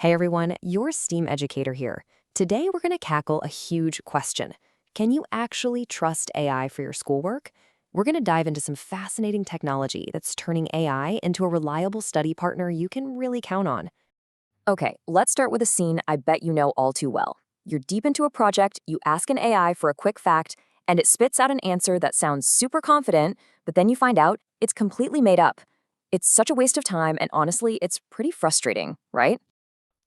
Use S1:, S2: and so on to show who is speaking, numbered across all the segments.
S1: Hey everyone, your STEAM educator here. Today we're going to tackle a huge question. Can you actually trust AI for your schoolwork? We're going to dive into some fascinating technology that's turning AI into a reliable study partner you can really count on. Okay, let's start with a scene I bet you know all too well. You're deep into a project, you ask an AI for a quick fact, and it spits out an answer that sounds super confident, but then you find out it's completely made up. It's such a waste of time, and honestly, it's pretty frustrating, right?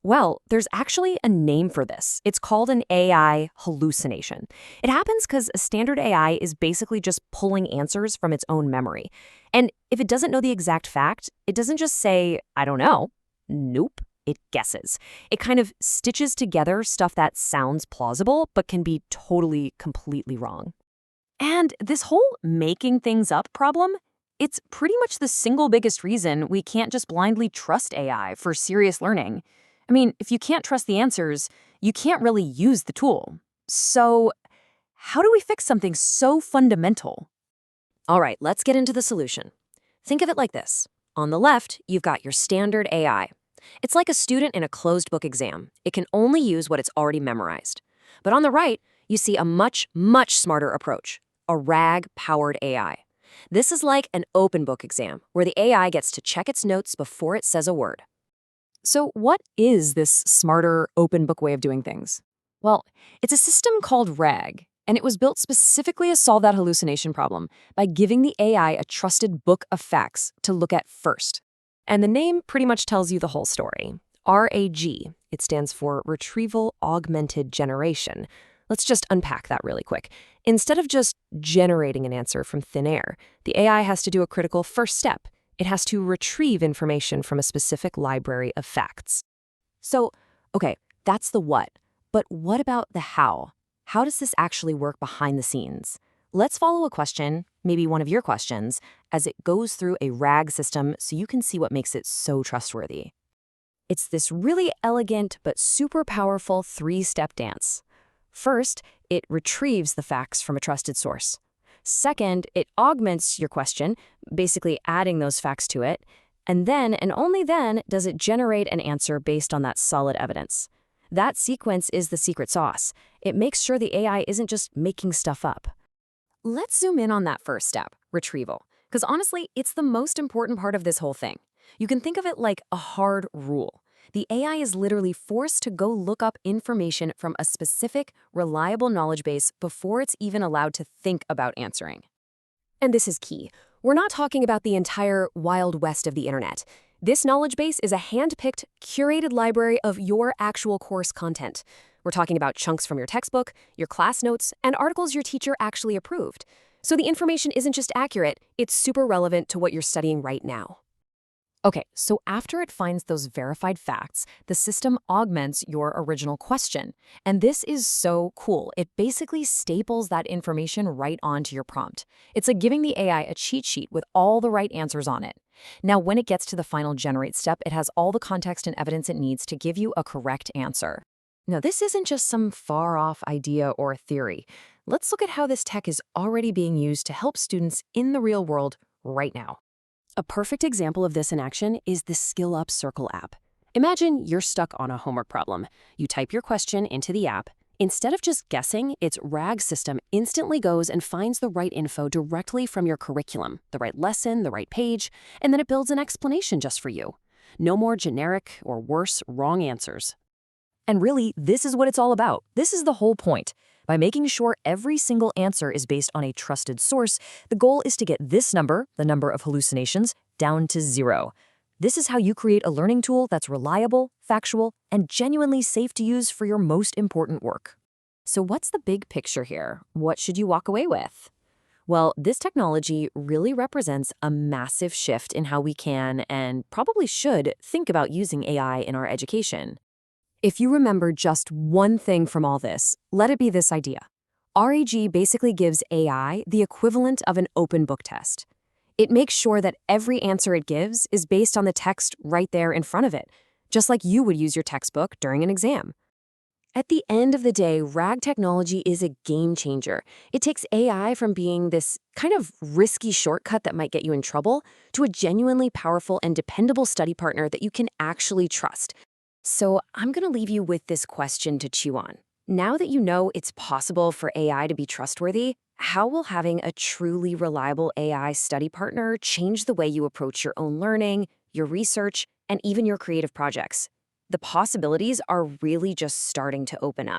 S1: Well, there's actually a name for this. It's called an AI hallucination. It happens because a standard AI is basically just pulling answers from its own memory. And if it doesn't know the exact fact, it doesn't just say, I don't know. Nope, it guesses. It kind of stitches together stuff that sounds plausible, but can be totally, completely wrong. And this whole making things up problem, it's pretty much the single biggest reason we can't just blindly trust AI for serious learning. I mean, if you can't trust the answers, you can't really use the tool. So, how do we fix something so fundamental? All right, let's get into the solution. Think of it like this. On the left, you've got your standard AI. It's like a student in a closed book exam. It can only use what it's already memorized. But on the right, you see a much, much smarter approach, a RAG-powered AI. This is like an open book exam, where the AI gets to check its notes before it says a word. So what is this smarter open book way of doing things? Well, it's a system called RAG, and it was built specifically to solve that hallucination problem by giving the AI a trusted book of facts to look at first. And the name pretty much tells you the whole story. RAG, it stands for Retrieval-Augmented Generation. Let's just unpack that really quick. Instead of just generating an answer from thin air, the AI has to do a critical first step. It has to retrieve information from a specific library of facts. So, okay, that's the what. But what about the how? How does this actually work behind the scenes? Let's follow a question, maybe one of your questions, as it goes through a RAG system so you can see what makes it so trustworthy. It's this really elegant but super powerful three-step dance. First, it retrieves the facts from a trusted source. Second, it augments your question, basically adding those facts to it. And then, and only then, does it generate an answer based on that solid evidence. That sequence is the secret sauce. It makes sure the AI isn't just making stuff up. Let's zoom in on that first step, retrieval, because honestly, it's the most important part of this whole thing. You can think of it like a hard rule. The AI is literally forced to go look up information from a specific, reliable knowledge base before it's even allowed to think about answering. And this is key. We're not talking about the entire Wild West of the internet. This knowledge base is a hand-picked, curated library of your actual course content. We're talking about chunks from your textbook, your class notes, and articles your teacher actually approved. So the information isn't just accurate, it's super relevant to what you're studying right now. Okay, so after it finds those verified facts, the system augments your original question. And this is so cool. It basically staples that information right onto your prompt. It's like giving the AI a cheat sheet with all the right answers on it. Now, when it gets to the final generate step, it has all the context and evidence it needs to give you a correct answer. Now, this isn't just some far-off idea or theory. Let's look at how this tech is already being used to help students in the real world right now. A perfect example of this in action is the Skill Up Circle app. Imagine you're stuck on a homework problem. You type your question into the app. Instead of just guessing, its RAG system instantly goes and finds the right info directly from your curriculum, the right lesson, the right page, and then it builds an explanation just for you. No more generic or worse, wrong answers. And really, this is what it's all about. This is the whole point. By making sure every single answer is based on a trusted source, the goal is to get this number, the number of hallucinations, down to 0. This is how you create a learning tool that's reliable, factual, and genuinely safe to use for your most important work. So what's the big picture here? What should you walk away with? Well, this technology really represents a massive shift in how we can and probably should think about using AI in our education. If you remember just one thing from all this, let it be this idea. RAG basically gives AI the equivalent of an open book test. It makes sure that every answer it gives is based on the text right there in front of it, just like you would use your textbook during an exam. At the end of the day, RAG technology is a game changer. It takes AI from being this kind of risky shortcut that might get you in trouble to a genuinely powerful and dependable study partner that you can actually trust. So I'm going to leave you with this question to chew on. Now that you know it's possible for AI to be trustworthy, how will having a truly reliable AI study partner change the way you approach your own learning, your research, and even your creative projects? The possibilities are really just starting to open up.